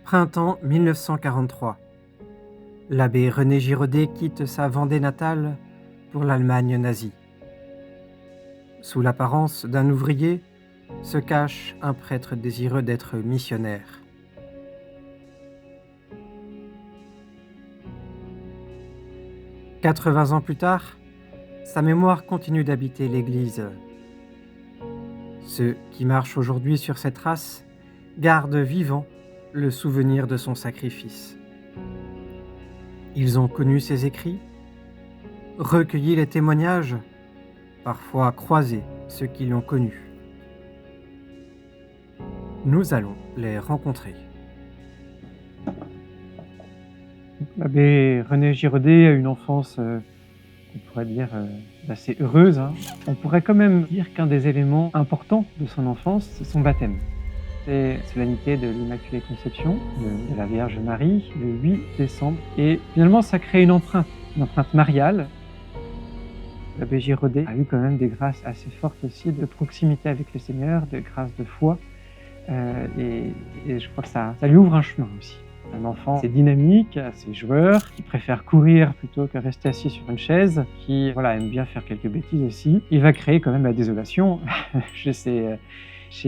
Printemps 1943. L'abbé René Giraudet quitte sa Vendée natale pour l'Allemagne nazie. Sous l'apparence d'un ouvrier se cache un prêtre désireux d'être missionnaire. « 80 ans plus tard, sa mémoire continue d'habiter l'Église. Ceux qui marchent aujourd'hui sur ses traces gardent vivant le souvenir de son sacrifice. Ils ont connu ses écrits, recueilli les témoignages, parfois croisé ceux qui l'ont connu. Nous allons les rencontrer. L'abbé René Giraudet a une enfance, on pourrait dire, assez heureuse. On pourrait quand même dire qu'un des éléments importants de son enfance, c'est son baptême. C'est la solennité de l'Immaculée Conception de la Vierge Marie, le 8 décembre. Et finalement, ça crée une empreinte mariale. L'abbé Giraudet a eu quand même des grâces assez fortes aussi de proximité avec le Seigneur, de grâces de foi. Et je crois que ça lui ouvre un chemin aussi. Un enfant assez dynamique, assez joueur, qui préfère courir plutôt que rester assis sur une chaise, qui aime bien faire quelques bêtises aussi. Il va créer quand même la désolation chez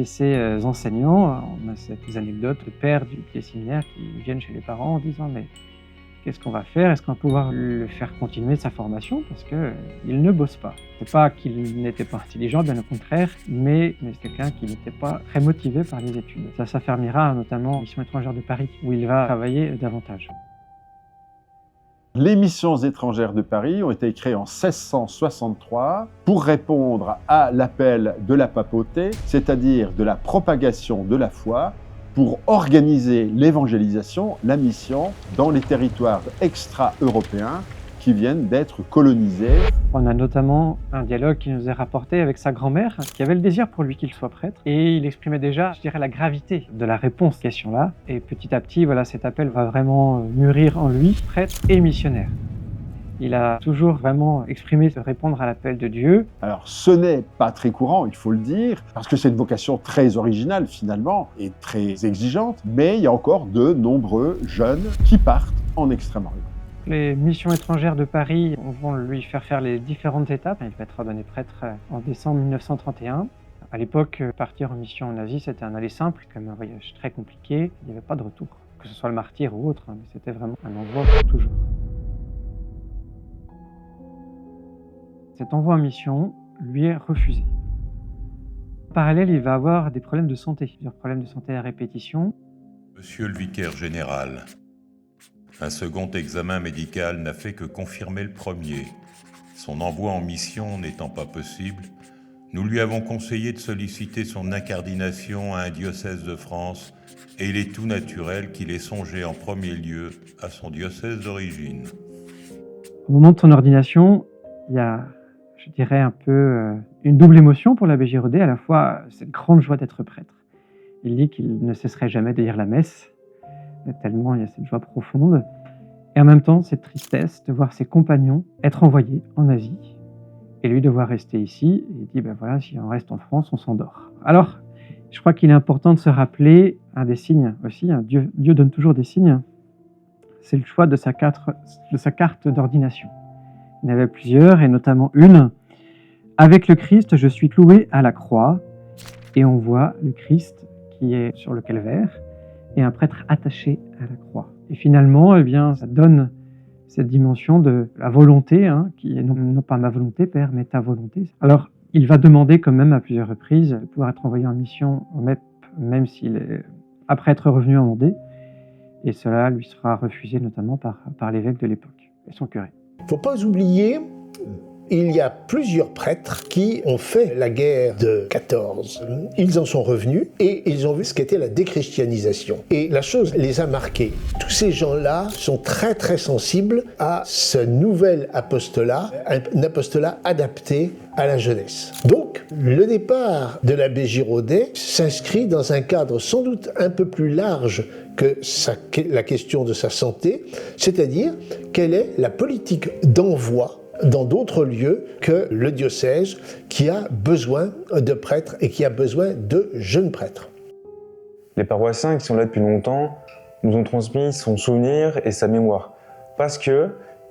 ses enseignants. On a ces anecdotes de pères des séminaires qui viennent chez les parents en disant « mais qu'est-ce qu'on va faire ? Est-ce qu'on va pouvoir le faire continuer sa formation ? Parce qu'il ne bosse pas. » C'est pas qu'il n'était pas intelligent, bien au contraire, mais c'est quelqu'un qui n'était pas très motivé par les études. Ça s'affermira notamment en Mission étrangère de Paris, où il va travailler davantage. Les missions étrangères de Paris ont été créées en 1663 pour répondre à l'appel de la papauté, c'est-à-dire de la propagation de la foi, pour organiser l'évangélisation, la mission, dans les territoires extra-européens qui viennent d'être colonisés. On a notamment un dialogue qui nous est rapporté avec sa grand-mère, qui avait le désir pour lui qu'il soit prêtre, et il exprimait déjà, je dirais, la gravité de la réponse à cette question-là. Et petit à petit, cet appel va vraiment mûrir en lui, prêtre et missionnaire. Il a toujours vraiment exprimé de répondre à l'appel de Dieu. Alors ce n'est pas très courant, il faut le dire, parce que c'est une vocation très originale finalement, et très exigeante, mais il y a encore de nombreux jeunes qui partent en Extrême-Orient. Les missions étrangères de Paris vont lui faire les différentes étapes. Il va être ordonné prêtre en décembre 1931. À l'époque, partir en mission en Asie, c'était un aller simple, comme un voyage très compliqué. Il n'y avait pas de retour, que ce soit le martyre ou autre, mais c'était vraiment un envoi pour toujours. Cet envoi en mission lui est refusé. En parallèle, il va avoir des problèmes de santé, plusieurs problèmes de santé à répétition. Monsieur le vicaire général, un second examen médical n'a fait que confirmer le premier. Son envoi en mission n'étant pas possible, nous lui avons conseillé de solliciter son incardination à un diocèse de France et il est tout naturel qu'il ait songé en premier lieu à son diocèse d'origine. Au moment de son ordination, il y a, je dirais, un peu une double émotion pour l'abbé Giraudet, à la fois cette grande joie d'être prêtre. Il dit qu'il ne cesserait jamais de lire la messe, tellement il y a cette joie profonde, et en même temps cette tristesse de voir ses compagnons être envoyés en Asie, et lui devoir rester ici, et il dit, si on reste en France, on s'endort. Alors, je crois qu'il est important de se rappeler un des signes aussi, Dieu donne toujours des signes, c'est le choix de sa carte d'ordination. Il y en avait plusieurs, et notamment une, « Avec le Christ, je suis cloué à la croix », et on voit le Christ qui est sur le calvaire, et un prêtre attaché à la croix. Et finalement, ça donne cette dimension de la volonté, qui est non pas ma volonté, Père, mais ta volonté. Alors, il va demander quand même à plusieurs reprises de pouvoir être envoyé en mission au MEP, même après être revenu en Vendée, et cela lui sera refusé notamment par l'évêque de l'époque et son curé. Il ne faut pas oublier, il y a plusieurs prêtres qui ont fait la guerre de 14. Ils en sont revenus et ils ont vu ce qu'était la déchristianisation. Et la chose les a marqués. Tous ces gens-là sont très très sensibles à ce nouvel apostolat, un apostolat adapté à la jeunesse. Donc, le départ de l'abbé Giraudet s'inscrit dans un cadre sans doute un peu plus large que la question de sa santé, c'est-à-dire quelle est la politique d'envoi dans d'autres lieux que le diocèse qui a besoin de prêtres et qui a besoin de jeunes prêtres. Les paroissiens qui sont là depuis longtemps nous ont transmis son souvenir et sa mémoire. Parce que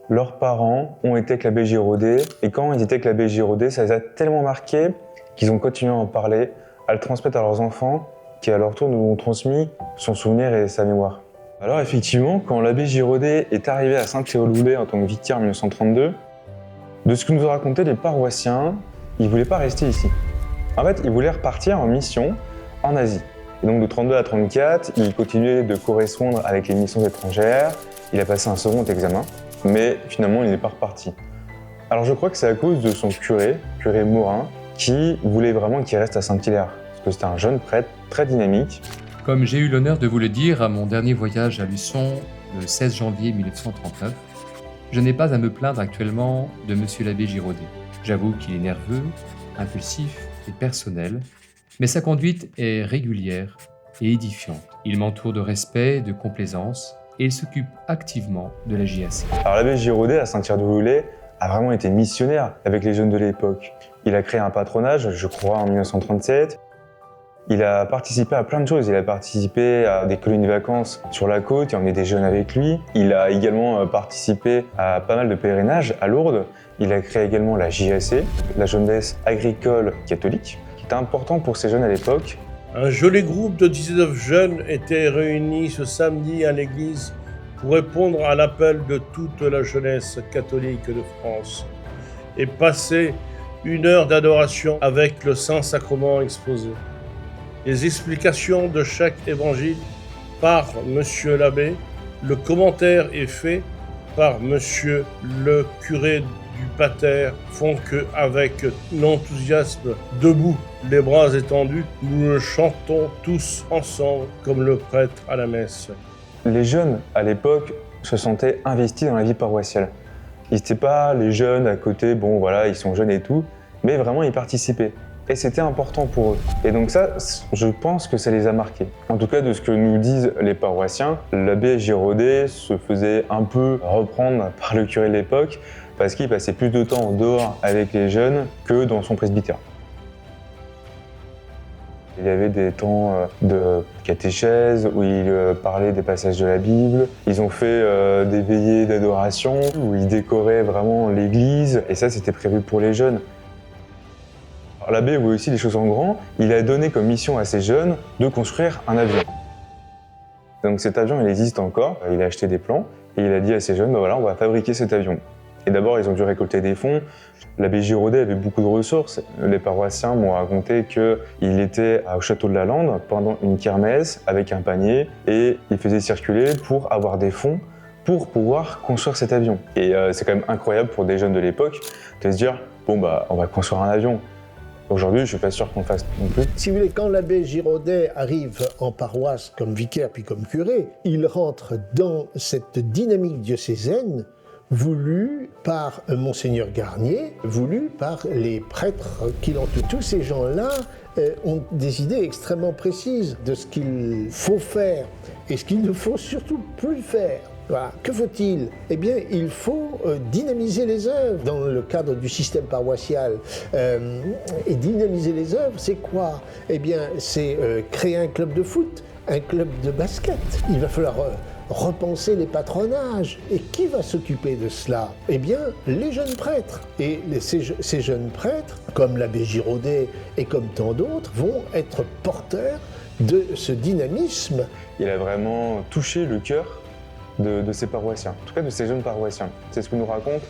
leurs parents ont été avec l'abbé Girodet, et quand ils étaient avec l'abbé Girodet, ça les a tellement marqués qu'ils ont continué à en parler, à le transmettre à leurs enfants, qui à leur tour nous ont transmis son souvenir et sa mémoire. Alors effectivement, quand l'abbé Girodet est arrivé à Saint-Thierry-au-Loulay en tant que vicaire en 1932, de ce que nous ont raconté les paroissiens, il ne voulait pas rester ici. En fait, il voulait repartir en mission en Asie. Et donc de 32 à 34, il continuait de correspondre avec les missions étrangères, il a passé un second examen, mais finalement il n'est pas reparti. Alors je crois que c'est à cause de son curé Morin, qui voulait vraiment qu'il reste à Saint-Hilaire, parce que c'était un jeune prêtre très dynamique. Comme j'ai eu l'honneur de vous le dire à mon dernier voyage à Luçon, le 16 janvier 1939, je n'ai pas à me plaindre actuellement de monsieur l'abbé Girodet. J'avoue qu'il est nerveux, impulsif et personnel, mais sa conduite est régulière et édifiante. Il m'entoure de respect, de complaisance, et il s'occupe activement de la JAC. Alors l'abbé Girodet à Saint-Thierry-au-Loulay a vraiment été missionnaire avec les jeunes de l'époque. Il a créé un patronage, je crois, en 1937. Il a participé à plein de choses. Il a participé à des colonies de vacances sur la côte, il a emmené des jeunes avec lui. Il a également participé à pas mal de pèlerinages à Lourdes. Il a créé également la JAC, la jeunesse agricole catholique, qui était important pour ces jeunes à l'époque. Un joli groupe de 19 jeunes était réuni ce samedi à l'église pour répondre à l'appel de toute la jeunesse catholique de France et passer une heure d'adoration avec le Saint-Sacrement exposé. Les explications de chaque évangile par Monsieur l'abbé, le commentaire est fait par Monsieur le curé du pater, font qu'avec l'enthousiasme, debout, les bras étendus, nous le chantons tous ensemble comme le prêtre à la messe. Les jeunes, à l'époque, se sentaient investis dans la vie paroissiale. Ils n'étaient pas les jeunes à côté, bon voilà, ils sont jeunes et tout, mais vraiment ils participaient. Et c'était important pour eux. Et donc ça, je pense que ça les a marqués. En tout cas, de ce que nous disent les paroissiens, l'abbé Girodet se faisait un peu reprendre par le curé de l'époque parce qu'il passait plus de temps en dehors avec les jeunes que dans son presbytère. Il y avait des temps de catéchèse où il parlait des passages de la Bible. Ils ont fait des veillées d'adoration où ils décoraient vraiment l'église. Et ça, c'était prévu pour les jeunes. L'abbé voit aussi les choses en grand. Il a donné comme mission à ces jeunes de construire un avion. Donc cet avion, il existe encore. Il a acheté des plans et il a dit à ces jeunes, voilà, on va fabriquer cet avion. Et d'abord, ils ont dû récolter des fonds. L'abbé Girodet avait beaucoup de ressources. Les paroissiens m'ont raconté qu'il était au château de la Lande pendant une kermesse avec un panier et il faisait circuler pour avoir des fonds pour pouvoir construire cet avion. Et c'est quand même incroyable pour des jeunes de l'époque de se dire, bon bah, on va construire un avion. Aujourd'hui, je ne suis pas sûr qu'on fasse non plus. Si vous voulez, quand l'abbé Girodet arrive en paroisse comme vicaire puis comme curé, il rentre dans cette dynamique diocésaine voulue par Monseigneur Garnier, voulue par les prêtres qui l'entourent. Tous ces gens-là ont des idées extrêmement précises de ce qu'il faut faire et ce qu'il ne faut surtout plus faire. Voilà. Que faut-il ? Eh bien, il faut dynamiser les œuvres dans le cadre du système paroissial. Et dynamiser les œuvres, c'est quoi ? Eh bien, c'est créer un club de foot, un club de basket. Il va falloir repenser les patronages. Et qui va s'occuper de cela ? Eh bien, les jeunes prêtres. Et ces jeunes prêtres, comme l'abbé Girodet et comme tant d'autres, vont être porteurs de ce dynamisme. Il a vraiment touché le cœur de ces paroissiens, en tout cas de ces jeunes paroissiens. C'est ce que nous racontent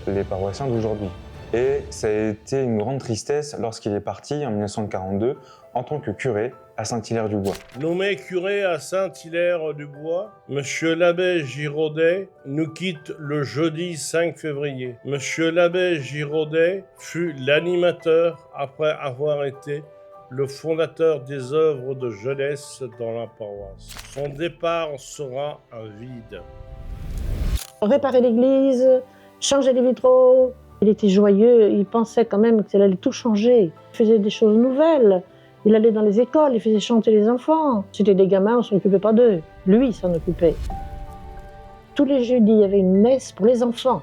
les paroissiens d'aujourd'hui. Et ça a été une grande tristesse lorsqu'il est parti en 1942 en tant que curé à Saint-Hilaire-du-Bois. Nommé curé à Saint-Hilaire-du-Bois, Monsieur l'abbé Girodet nous quitte le jeudi 5 février. Monsieur l'abbé Girodet fut l'animateur après avoir été le fondateur des œuvres de jeunesse dans la paroisse. Son départ sera un vide. Réparer l'église, changer les vitraux. Il était joyeux, il pensait quand même qu'il allait tout changer. Il faisait des choses nouvelles. Il allait dans les écoles, il faisait chanter les enfants. C'était des gamins, on ne s'occupait pas d'eux. Lui, il s'en occupait. Tous les jeudis, il y avait une messe pour les enfants.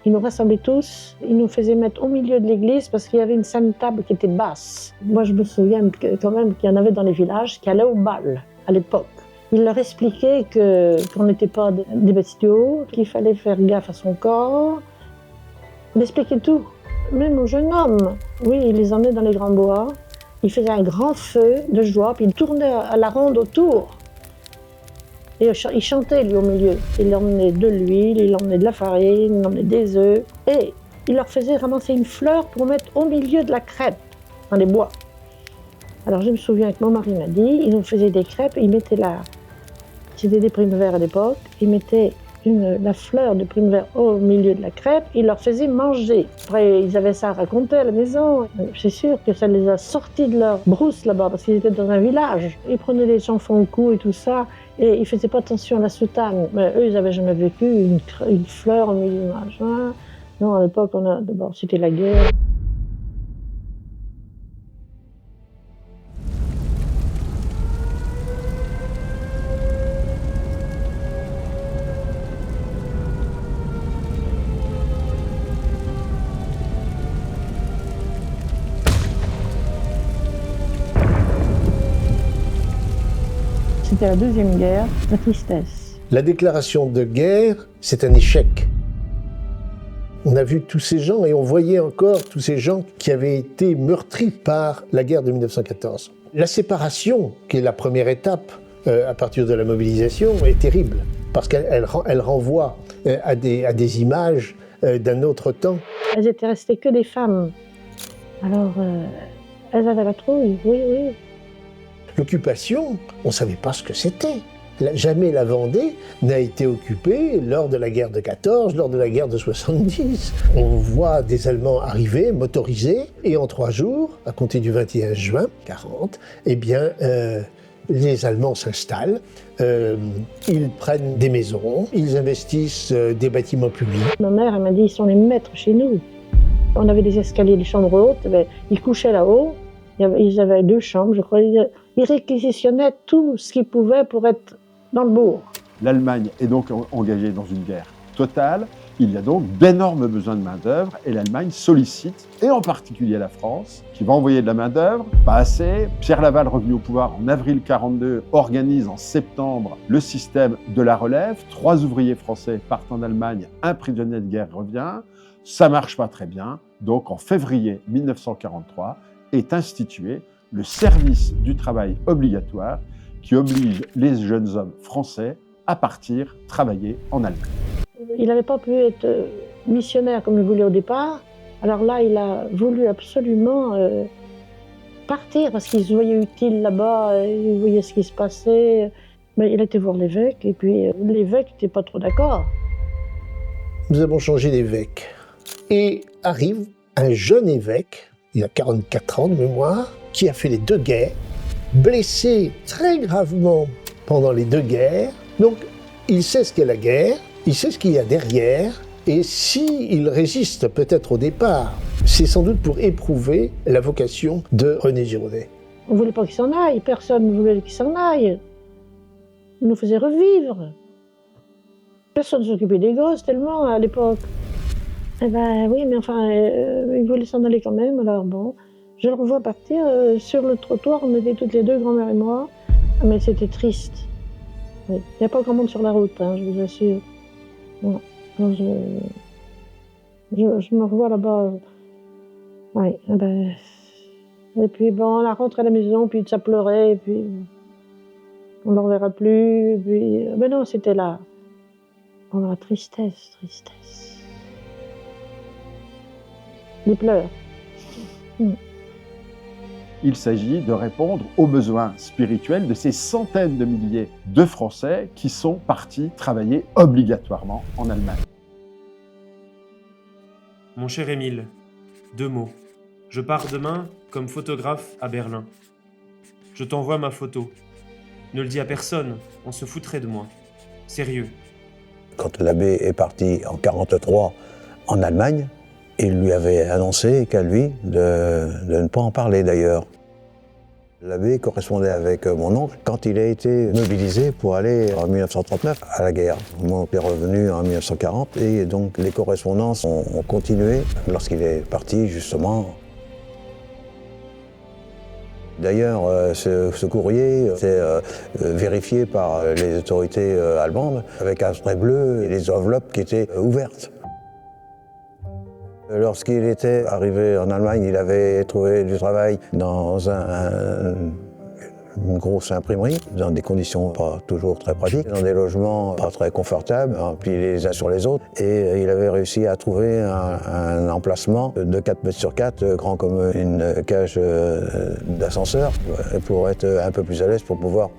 Il nous rassemblait tous, il nous faisait mettre au milieu de l'église parce qu'il y avait une sainte table qui était basse. Moi, je me souviens quand même qu'il y en avait dans les villages qui allaient au bal à l'époque. Il leur expliquait qu'on n'était pas des bestiaux, qu'il fallait faire gaffe à son corps. Il expliquait tout, même aux jeunes hommes. Oui, il les emmenait dans les grands bois. Il faisait un grand feu de joie, puis il tournait à la ronde autour. Et il chantait, lui, au milieu. Il emmenait de l'huile, il emmenait de la farine, il emmenait des œufs. Et il leur faisait ramasser une fleur pour mettre au milieu de la crêpe, dans les bois. Alors je me souviens que mon mari m'a dit, ils nous faisaient des crêpes, ils mettaient c'était des primevères à l'époque, ils mettaient la fleur de primevère au milieu de la crêpe, ils leur faisaient manger. Après, ils avaient ça à raconter à la maison. C'est sûr que ça les a sortis de leur brousse là-bas, parce qu'ils étaient dans un village. Ils prenaient les enfants au cou et tout ça, et ils ne faisaient pas attention à la soutane. Mais eux, ils n'avaient jamais vécu une fleur au milieu de machin. Non, à l'époque, d'abord, c'était la guerre. C'était la deuxième guerre, la tristesse. La déclaration de guerre, c'est un échec. On a vu tous ces gens et on voyait encore tous ces gens qui avaient été meurtris par la guerre de 1914. La séparation, qui est la première étape à partir de la mobilisation, est terrible parce qu'elle renvoie à des images d'un autre temps. Elles étaient restées que des femmes. Alors, elles avaient la trouille, oui, oui. L'occupation, on ne savait pas ce que c'était. Jamais la Vendée n'a été occupée lors de la guerre de 14, lors de la guerre de 70. On voit des Allemands arriver, motorisés, et en 3 jours, à compter du 21 juin 40, eh bien, les Allemands s'installent, ils prennent des maisons, ils investissent des bâtiments publics. Ma mère, elle m'a dit, ils sont les maîtres chez nous. On avait des escaliers, des chambres hautes, ils couchaient là-haut. Ils avaient 2 chambres, je crois. Ils réquisitionnaient tout ce qu'ils pouvaient pour être dans le bourg. L'Allemagne est donc engagée dans une guerre totale. Il y a donc d'énormes besoins de main-d'œuvre et l'Allemagne sollicite, et en particulier la France, qui va envoyer de la main-d'œuvre, pas assez. Pierre Laval, revenu au pouvoir en avril 1942, organise en septembre le système de la relève. 3 ouvriers français partent en Allemagne, un prisonnier de guerre revient. Ça marche pas très bien. Donc en février 1943, est institué le service du travail obligatoire qui oblige les jeunes hommes français à partir travailler en Allemagne. Il n'avait pas pu être missionnaire comme il voulait au départ. Alors là, il a voulu absolument partir parce qu'il se voyait utile là-bas, il voyait ce qui se passait. Mais il a été voir l'évêque et puis l'évêque n'était pas trop d'accord. Nous avons changé d'évêque et arrive un jeune évêque, il a 44 ans de mémoire, qui a fait les 2 guerres, blessé très gravement pendant les 2 guerres. Donc, il sait ce qu'est la guerre, il sait ce qu'il y a derrière, et s'il résiste peut-être au départ, c'est sans doute pour éprouver la vocation de René Giraudet. On ne voulait pas qu'il s'en aille, personne ne voulait qu'il s'en aille. Il nous faisait revivre. Personne ne s'occupait des gosses tellement à l'époque. Eh ben oui, mais enfin, il voulait s'en aller quand même, alors bon. Je le revois partir, sur le trottoir, on était toutes les 2, grand-mère et moi, mais c'était triste. Oui. Il n'y a pas grand monde sur la route, hein, je vous assure. Ouais. Alors je me revois là-bas. Oui, eh ben... Et puis bon, on la rentre à la maison, puis ça pleurait, et puis on ne le reverra plus, et puis... Ben non, c'était là. Oh, la tristesse, tristesse. Des pleurs. Il s'agit de répondre aux besoins spirituels de ces centaines de milliers de Français qui sont partis travailler obligatoirement en Allemagne. Mon cher Émile, 2 mots. Je pars demain comme photographe à Berlin. Je t'envoie ma photo. Ne le dis à personne, on se foutrait de moi. Sérieux. Quand l'abbé est parti en 1943 en Allemagne, il lui avait annoncé qu'à lui de ne pas en parler d'ailleurs. L'abbé correspondait avec mon oncle quand il a été mobilisé pour aller en 1939 à la guerre. Mon oncle est revenu en 1940 et donc les correspondances ont continué lorsqu'il est parti justement. D'ailleurs, ce courrier était vérifié par les autorités allemandes avec un trait bleu et les enveloppes qui étaient ouvertes. Lorsqu'il était arrivé en Allemagne, il avait trouvé du travail dans une grosse imprimerie, dans des conditions pas toujours très pratiques, dans des logements pas très confortables, empilés les uns sur les autres. Et il avait réussi à trouver un emplacement de 4 mètres sur 4, grand comme une cage d'ascenseur, pour être un peu plus à l'aise, pour pouvoir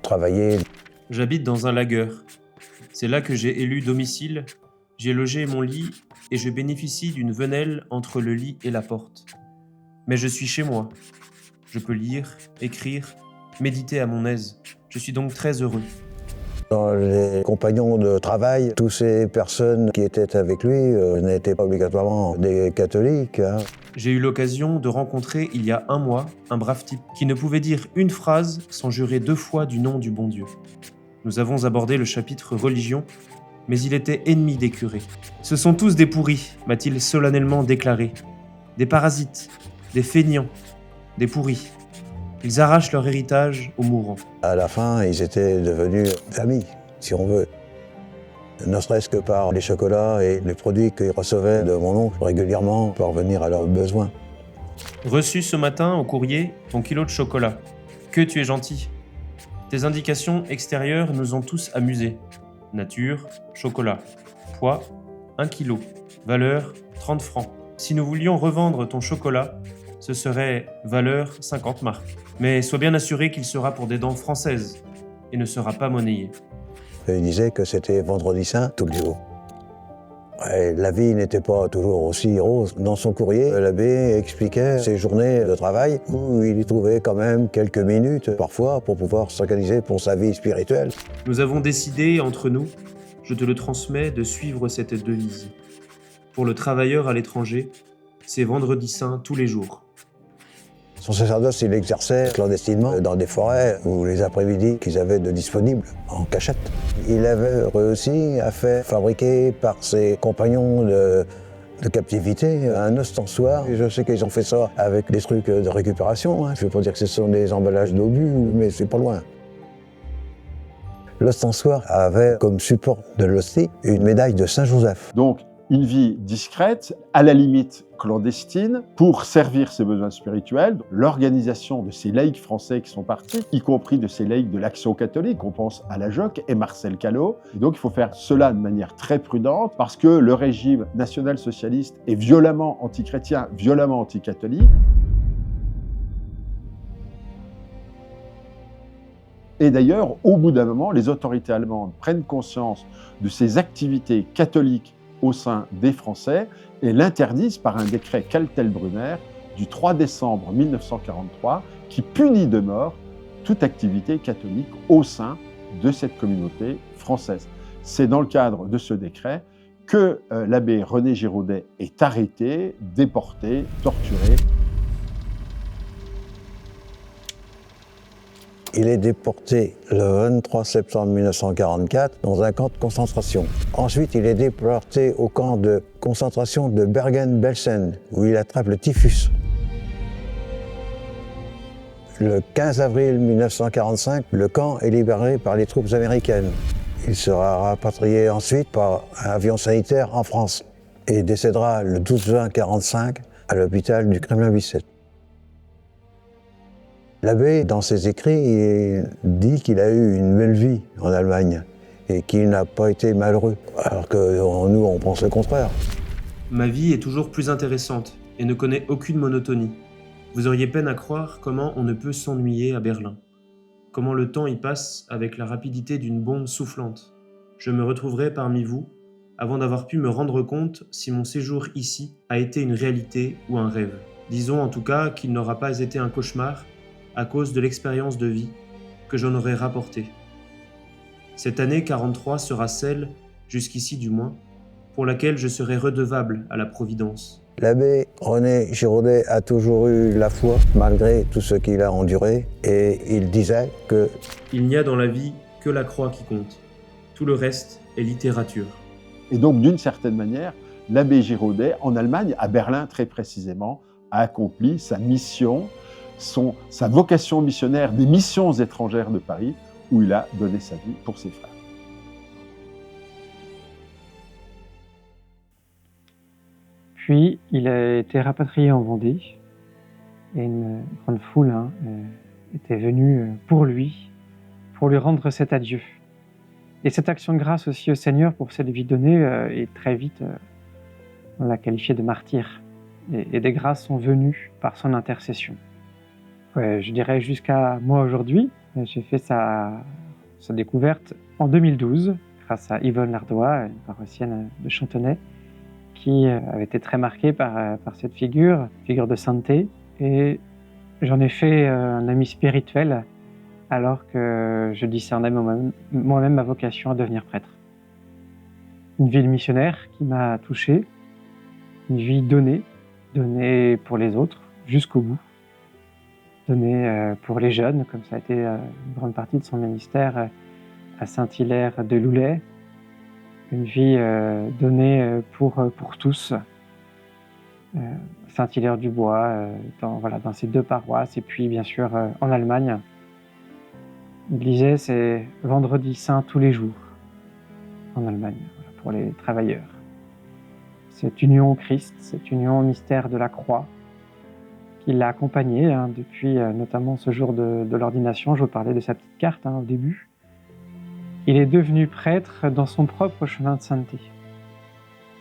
travailler. J'habite dans un lager. C'est là que j'ai élu domicile, j'ai logé mon lit et je bénéficie d'une venelle entre le lit et la porte. Mais je suis chez moi. Je peux lire, écrire, méditer à mon aise. Je suis donc très heureux. Dans les compagnons de travail, toutes ces personnes qui étaient avec lui n'étaient pas obligatoirement des catholiques. J'ai eu l'occasion de rencontrer il y a un mois un brave type qui ne pouvait dire une phrase sans jurer 2 fois du nom du bon Dieu. Nous avons abordé le chapitre religion, mais il était ennemi des curés. Ce sont tous des pourris, m'a-t-il solennellement déclaré. Des parasites, des feignants, des pourris. Ils arrachent leur héritage aux mourants. À la fin, ils étaient devenus famille, si on veut. Ne serait-ce que par les chocolats et les produits qu'ils recevaient de mon oncle régulièrement pour venir à leurs besoins. Reçu ce matin au courrier ton kilo de chocolat. Que tu es gentil. Tes indications extérieures nous ont tous amusés. Nature, chocolat. Poids, 1 kilo. Valeur, 30 francs. Si nous voulions revendre ton chocolat, ce serait valeur 50 marques. Mais sois bien assuré qu'il sera pour des dents françaises et ne sera pas monnayé. Il disait que c'était vendredi saint tous les jours. Et la vie n'était pas toujours aussi rose. Dans son courrier, l'abbé expliquait ses journées de travail où il y trouvait quand même quelques minutes parfois pour pouvoir s'organiser pour sa vie spirituelle. Nous avons décidé entre nous, je te le transmets, de suivre cette devise. Pour le travailleur à l'étranger, c'est vendredi saint tous les jours. Son sacerdoce, il exerçait clandestinement dans des forêts ou les après-midi qu'ils avaient de disponibles, en cachette. Il avait réussi à faire fabriquer par ses compagnons de captivité un ostensoir. Je sais qu'ils ont fait ça avec des trucs de récupération. Je ne veux pas dire que ce sont des emballages d'obus, mais c'est pas loin. L'ostensoir avait comme support de l'hostie une médaille de Saint-Joseph. Donc, une vie discrète, à la limite clandestine, pour servir ses besoins spirituels. L'organisation de ces laïcs français qui sont partis, y compris de ces laïcs de l'Action catholique, on pense à la Joque et Marcel Callot. Et donc il faut faire cela de manière très prudente, parce que le régime national-socialiste est violemment antichrétien, violemment anticatholique. Et d'ailleurs, au bout d'un moment, les autorités allemandes prennent conscience de ces activités catholiques au sein des Français et l'interdisent par un décret Kaltenbrunner du 3 décembre 1943 qui punit de mort toute activité catholique au sein de cette communauté française. C'est dans le cadre de ce décret que l'abbé René Giraudet est arrêté, déporté, torturé. Il est déporté le 23 septembre 1944 dans un camp de concentration. Ensuite, il est déporté au camp de concentration de Bergen-Belsen, où il attrape le typhus. Le 15 avril 1945, le camp est libéré par les troupes américaines. Il sera rapatrié ensuite par un avion sanitaire en France et décédera le 12 juin 1945 à l'hôpital du Kremlin-Bicêtre. L'abbé, dans ses écrits, il dit qu'il a eu une belle vie en Allemagne et qu'il n'a pas été malheureux, alors que nous, on pense le contraire. Ma vie est toujours plus intéressante et ne connaît aucune monotonie. Vous auriez peine à croire comment on ne peut s'ennuyer à Berlin. Comment le temps y passe avec la rapidité d'une bombe soufflante. Je me retrouverai parmi vous avant d'avoir pu me rendre compte si mon séjour ici a été une réalité ou un rêve. Disons en tout cas qu'il n'aura pas été un cauchemar à cause de l'expérience de vie que j'en aurais rapportée. Cette année 43 sera celle, jusqu'ici du moins, pour laquelle je serai redevable à la Providence. L'abbé René Giraudet a toujours eu la foi, malgré tout ce qu'il a enduré, et il disait que « Il n'y a dans la vie que la croix qui compte. Tout le reste est littérature. » Et donc, d'une certaine manière, l'abbé Giraudet, en Allemagne, à Berlin très précisément, a accompli sa mission sa vocation missionnaire des missions étrangères de Paris, où il a donné sa vie pour ses frères. Puis, il a été rapatrié en Vendée, et une grande foule était venue pour lui rendre cet adieu. Et cette action de grâce aussi au Seigneur pour cette vie donnée, et très vite, on l'a qualifié de martyr. Et des grâces sont venues par son intercession. Ouais, je dirais jusqu'à moi aujourd'hui, j'ai fait sa découverte en 2012, grâce à Yvonne Lardois, une paroissienne de Chantonnay, qui avait été très marquée par cette figure de sainteté. Et j'en ai fait un ami spirituel, alors que je discernais moi-même ma vocation à devenir prêtre. Une vie de missionnaire qui m'a touché, une vie donnée pour les autres, jusqu'au bout, donnée pour les jeunes, comme ça a été une grande partie de son ministère à Saint-Hilaire de Loulay, une vie donnée pour tous, Saint-Hilaire-du-Bois, dans ces 2 paroisses, et puis bien sûr en Allemagne. Il disait, c'est vendredi saint tous les jours en Allemagne, pour les travailleurs. Cette union au Christ, cette union au mystère de la croix, qui l'a accompagné depuis notamment ce jour de l'ordination. Je vous parlais de sa petite carte au début. Il est devenu prêtre dans son propre chemin de sainteté.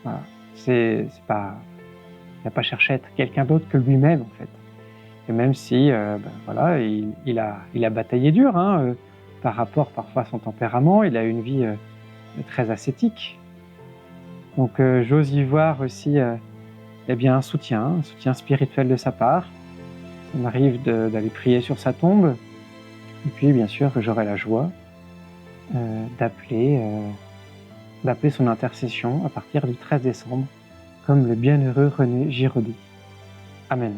Voilà. Il n'a pas cherché à être quelqu'un d'autre que lui-même, en fait. Et même si, il a bataillé dur par rapport parfois à son tempérament, il a eu une vie très ascétique. Donc j'ose y voir aussi un soutien spirituel de sa part. Ça m'arrive d'aller prier sur sa tombe. Et puis bien sûr que j'aurai la joie d'appeler son intercession à partir du 13 décembre, comme le bienheureux René Giraudet. Amen.